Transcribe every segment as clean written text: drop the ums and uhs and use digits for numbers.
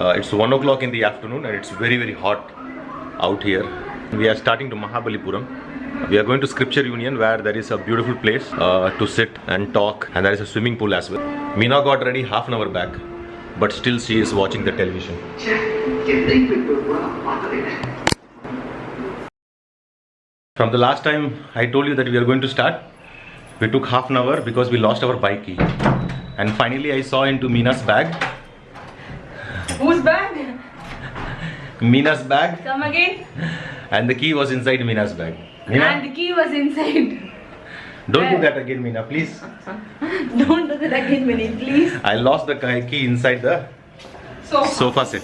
It's 1 o'clock in the afternoon and it's very hot out here. We are starting to Mahabalipuram. We are going to Scripture Union where there is a beautiful place to sit and talk, and there is a swimming pool as well. Meena got ready half an hour back, but still she is watching the television. From the last time I told you that we are going to start, we took half an hour because we lost our bike key. And finally I saw into Meena's bag. Whose bag? Meena's bag. Come again. And the key was inside Meena's bag. Meena? And the key was inside. Don't do that again, Meena, please. Don't do that again, Binny, please. I lost the key inside the sofa set.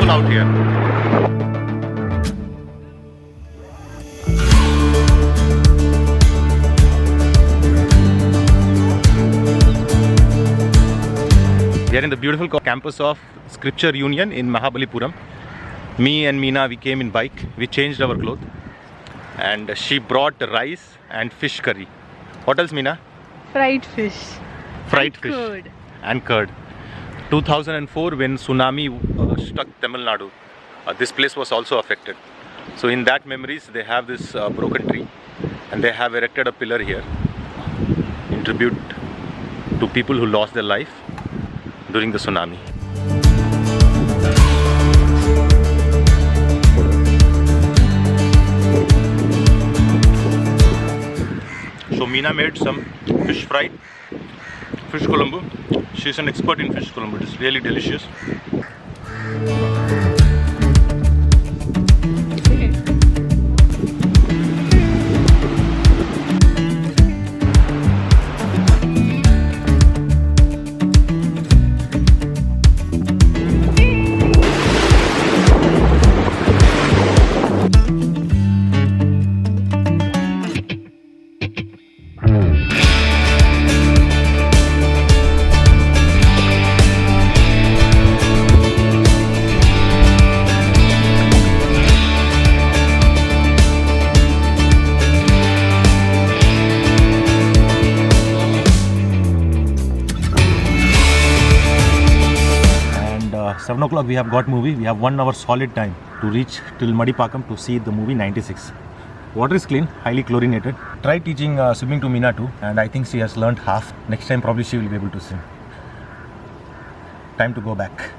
Out here. We are in the beautiful campus of Scripture Union in Mahabalipuram. Me and Meena, we came in bike. We changed our clothes, and she brought rice and fish curry. What else, Meena? Fried fish. Fried and fish. Curd. And curd. 2004 when tsunami struck Tamilnadu, this place was also affected. So in that memories they have this broken tree, and they have erected a pillar here in tribute to people who lost their life during the tsunami. So Meena made some fish fry, fish colombo. She's an expert in fish colombo. It is really delicious. And 7 o'clock we have got movie. We have 1 hour solid time to reach till Madipakam to see the movie 96. Water is clean, highly chlorinated. Try teaching swimming to Meena too, and I think she has learned half. Next time probably she will be able to swim. Time to go back.